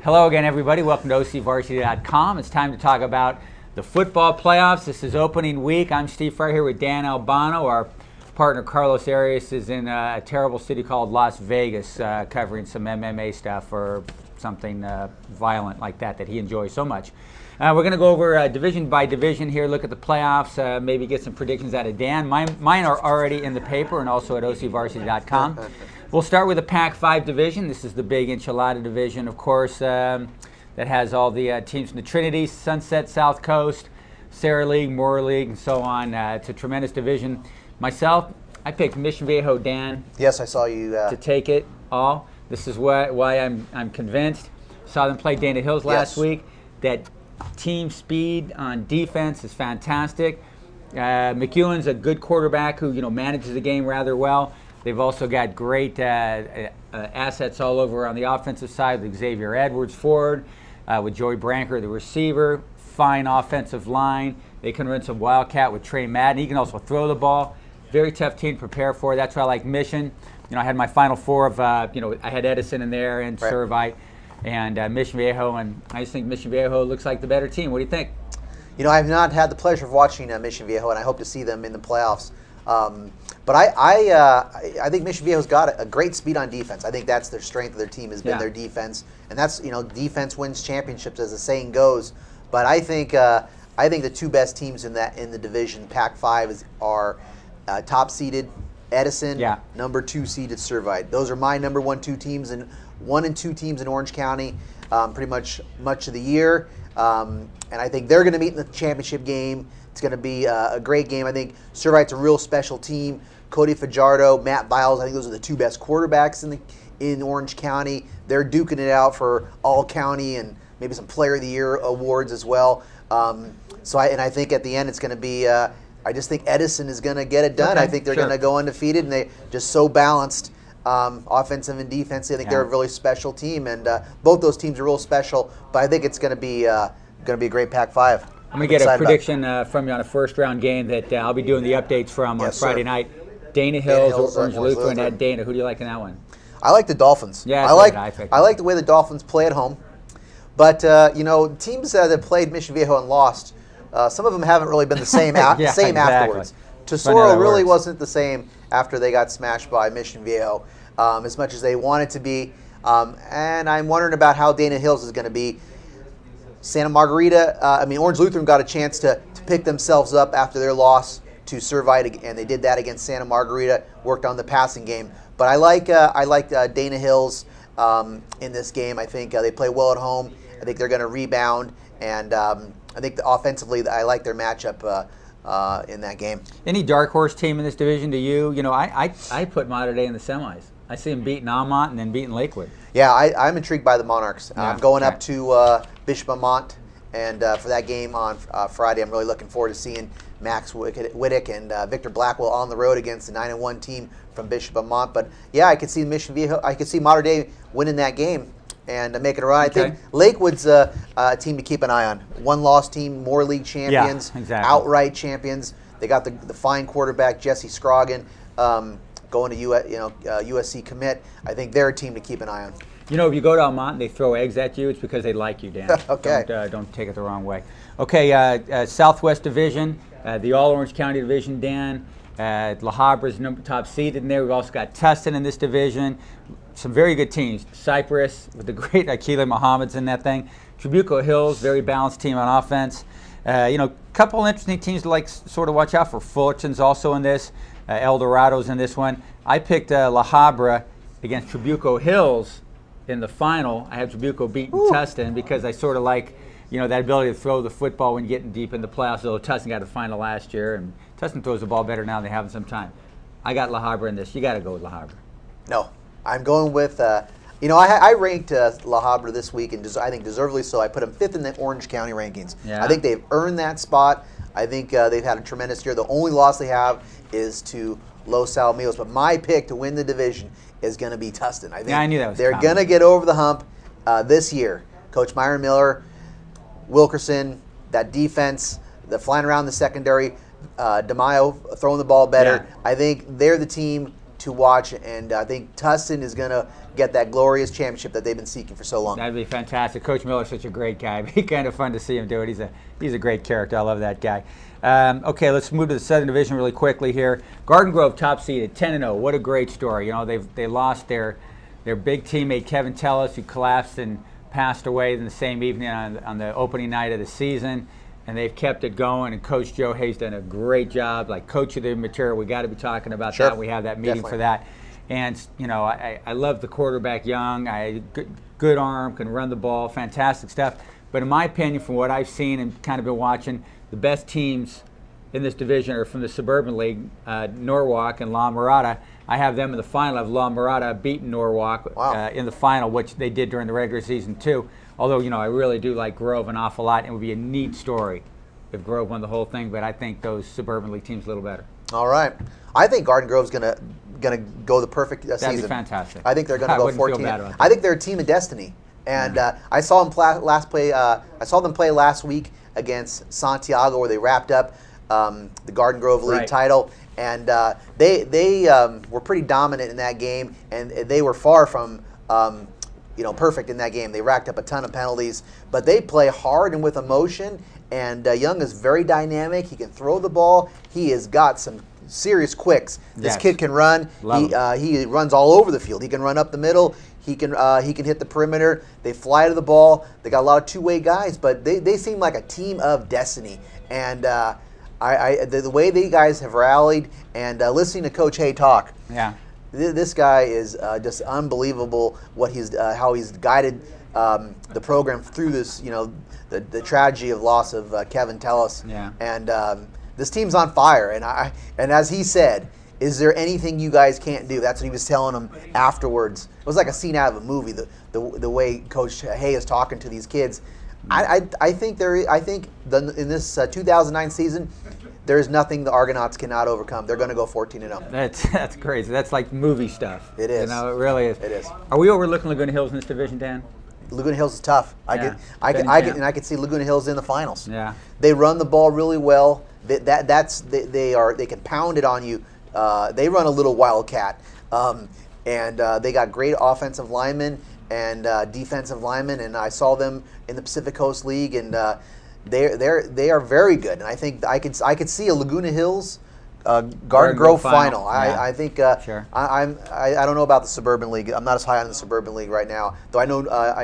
Hello again, everybody. Welcome to OCVarsity.com. It's time to talk about the football playoffs. This is opening week. I'm Steve Fryer here with Dan Albano. Our partner Carlos Arias is in a terrible city called Las Vegas, covering some MMA stuff or something violent like that he enjoys so much. We're going to go over division by division here, look at the playoffs, maybe get some predictions out of Dan. Mine are already in the paper and also at OCVarsity.com. We'll start with the Pac-5 division. This is the big enchilada division, of course, that has all the teams from the Trinity, Sunset, South Coast, Sarah League, Moore League, and so on. It's a tremendous division. Myself, I picked Mission Viejo, Dan. Yes, I saw you. To take it all. This is why I'm convinced. Saw them play Laguna Hills last week. That team speed on defense is fantastic. McEwen's a good quarterback who manages the game rather well. They've also got great assets all over on the offensive side with Xavier Edwards Ford, with Joey Branker, the receiver, fine offensive line. They can run some wildcat with Trey Madden. He can also throw the ball. Very tough team to prepare for. That's why I like Mission. I had my final four of, I had Edison in there and right. Servite and Mission Viejo, and I just think Mission Viejo looks like the better team. What do you think? I have not had the pleasure of watching Mission Viejo, and I hope to see them in the playoffs. But I think Mission Viejo's got a great speed on defense. I think that's their strength of their team has been their defense, and that's defense wins championships as the saying goes. But I think the two best teams in the division Pac-5 are top seeded Edison, number 2 seeded Servite. Those are my number 1, 2 teams, and 1 and 2 teams in Orange County pretty much of the year. And I think they're going to meet in the championship game. It's going to be a great game. I think Servite's a real special team. Cody Fajardo, Matt Biles, I think those are the 2 best quarterbacks in Orange County. They're duking it out for all county and maybe some Player of the Year awards as well. I think at the end it's going to be. I just think Edison is going to get it done. Okay, I think they're going to go undefeated, and they're just so balanced, offensive and defensive. I think they're a really special team, and both those teams are real special. But I think it's going to be a great Pac-5. I'm going to get a prediction from you on a first-round game that I'll be doing the updates from on Friday night. Dana Hills or Orange Lutheran at Dana. Who do you like in that one? I like the Dolphins. Yeah, I like the way the Dolphins play at home. But teams that played Mission Viejo and lost, some of them haven't really been the same afterwards. Tesoro really wasn't the same after they got smashed by Mission Viejo as much as they wanted to be. And I'm wondering about how Dana Hills is going to be. Santa Margarita, Orange Lutheran got a chance to pick themselves up after their loss to Servite, and they did that against Santa Margarita, worked on the passing game. But I like Dana Hills in this game. I think they play well at home. I think they're going to rebound, and I think offensively I like their matchup in that game. Any dark horse team in this division to you? I put Mater Dei in the semis. I see them beating Almont and then beating Lakewood. Yeah, I'm intrigued by the Monarchs. I'm going up to Bishop Ammont, and for that game on Friday, I'm really looking forward to seeing Max Wittick and Victor Blackwell on the road against the 9-1 team from Bishop Ammont. But yeah, I could see Mission Viejo. I could see Mater Dei winning that game and making it run. I think Lakewood's a team to keep an eye on. 1-loss team, Moore League champions, outright champions. They got the fine quarterback Jesse Scroggin. Going to USC commit. I think they're a team to keep an eye on. If you go to Almont and they throw eggs at you, it's because they like you, Dan. Okay. Don't take it the wrong way. Okay, Southwest Division, the All-Orange County Division, Dan. La Habra's top seeded in there. We've also got Tustin in this division. Some very good teams. Cypress with the great Akila Muhammad's in that thing. Trabuco Hills, very balanced team on offense. Couple interesting teams to sort of watch out for. Fullerton's also in this. El Dorado's in this one. I picked La Habra against Trabuco Hills in the final. I have Trabuco beating Tustin because I sort of like, that ability to throw the football when getting deep in the playoffs. Although Tustin got to the final last year, and Tustin throws the ball better now than they have in some time. I got La Habra in this. You got to go with La Habra. No, I'm going with. I ranked La Habra this week, and I think deservedly so. I put them 5th in the Orange County rankings. Yeah. I think they've earned that spot. I think they've had a tremendous year. The only loss they have is to Los Alamitos. But my pick to win the division is going to be Tustin. I think I knew that was they're going to get over the hump this year. Coach Myron Miller, Wilkerson, that defense, the flying around the secondary, DeMaio throwing the ball better. Yeah. I think they're the team to watch, and I think Tustin is going to get that glorious championship that they've been seeking for so long. That'd be fantastic. Coach Miller's such a great guy. It'd be kind of fun to see him do it. He's a great character. I love that guy. Okay, let's move to the Southern Division really quickly here. Garden Grove top seeded 10-0. What a great story. You know, they lost their big teammate Kevin Tellis, who collapsed and passed away in the same evening on the opening night of the season. And they've kept it going, and Coach Joe Hayes done a great job. Like coach of the material, we got to be talking about that. We have that meeting for that. And you know, I love the quarterback, Young. Good arm, can run the ball, fantastic stuff. But in my opinion, from what I've seen and kind of been watching, the best teams in this division are from the Suburban League, Norwalk and La Mirada. I have them in the final. I have La Mirada beating Norwalk in the final, which they did during the regular season too. Although, you know, I really do like Grove an awful lot, and it would be a neat story if Grove won the whole thing, but I think those Suburban League teams a little better. All right. I think Garden Grove's gonna go the perfect season. That'd be fantastic. I think they're going to go 14. I think they're a team of destiny. And I saw them play last week against Santiago, where they wrapped up the Garden Grove League title, and they were pretty dominant in that game, and they were far from perfect in that game. They racked up a ton of penalties, but they play hard and with emotion. And Young is very dynamic. He can throw the ball. He has got some serious quicks. This kid can run. He runs all over the field. He can run up the middle. He can hit the perimeter. They fly to the ball. They got a lot of two-way guys, but they seem like a team of destiny. And the way these guys have rallied, and listening to Coach Hay talk, this guy is just unbelievable. How he's guided the program through this, the tragedy of loss of Kevin Tellis. And this team's on fire. And as he said, is there anything you guys can't do? That's what he was telling them afterwards. It was like a scene out of a movie. The way Coach Hay is talking to these kids. I think in this 2009 season, there is nothing the Argonauts cannot overcome. They're going to go 14-0. That's crazy. That's like movie stuff. It is. It really is. It is. Are we overlooking Laguna Hills in this division, Dan? Laguna Hills is tough. I could see Laguna Hills in the finals. Yeah. They run the ball really well. They can pound it on you. They run a little wildcat, and they got great offensive linemen and defensive linemen. And I saw them in the Pacific Coast League, and they are very good. And I think I could see a Laguna Hills Garden Grove final. I think sure. I don't know about the Suburban League. I'm not as high on the Suburban League right now, though I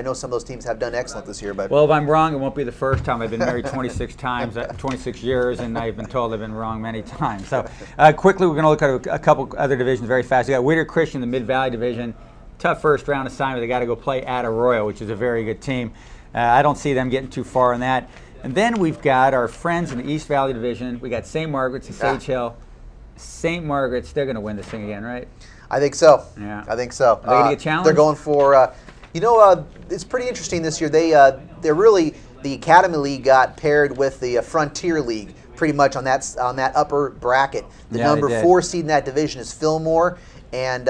know some of those teams have done excellent this year. But well, if I'm wrong, it won't be the first time. I've been married 26 times, 26 years, and I've been told I've been wrong many times. So quickly, we're going to look at a couple other divisions very fast. You got Whittier Christian, the Mid Valley Division. Tough first round assignment. They got to go play at Arroyo, which is a very good team. I don't see them getting too far in that. And then we've got our friends in the East Valley Division. We got St. Margaret's and Sage Hill. St. Margaret's, they're going to win this thing again, right? I think so. Yeah. I think so. Are they going to get challenged? They're going for, it's pretty interesting this year. They're really, the Academy League got paired with the Frontier League pretty much on that upper bracket. The number 4 seed in that division is Fillmore, and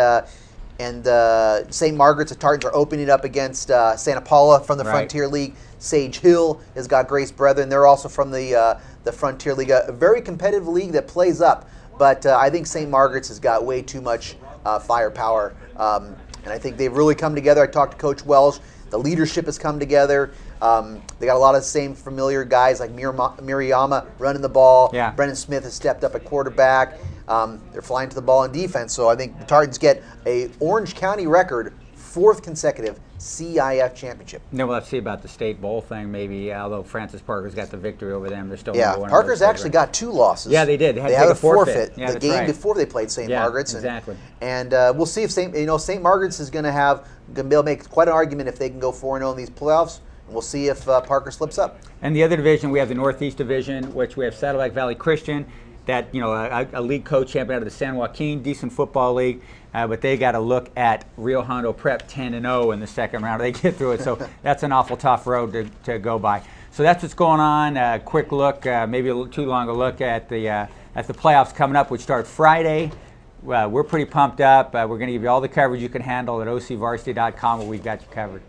St. Margaret's and Tartans are opening it up against Santa Paula from the Frontier League. Sage Hill has got Grace Brethren. They're also from the Frontier League, a very competitive league that plays up. But I think St. Margaret's has got way too much firepower, and I think they've really come together. I talked to Coach Welsh. The leadership has come together. They got a lot of the same familiar guys like Miriyama running the ball. Yeah. Brendan Smith has stepped up at quarterback. They're flying to the ball in defense. So I think the Tartans get a Orange County record, 4th consecutive CIF championship. And then we'll have to see about the state bowl thing, maybe. Although Francis Parker's got the victory over them, they're still Parker's actually got 2 losses. Yeah, they did. They had a forfeit. The game before they played St. Margaret's. Exactly. And we'll see if St. Margaret's is going to be able to make quite an argument if they can go 4-0 in these playoffs. And we'll see if Parker slips up. And the other division, we have the Northeast Division, which we have Saddleback Valley Christian. That a league co-champion out of the San Joaquin, decent football league, but they got to look at Rio Hondo Prep 10-0 in the second round. They get through it, so that's an awful tough road to go by. So that's what's going on. Quick look, maybe a little too long a look at the playoffs coming up, which start Friday. We're pretty pumped up. We're going to give you all the coverage you can handle at OCVarsity.com, where we've got you covered.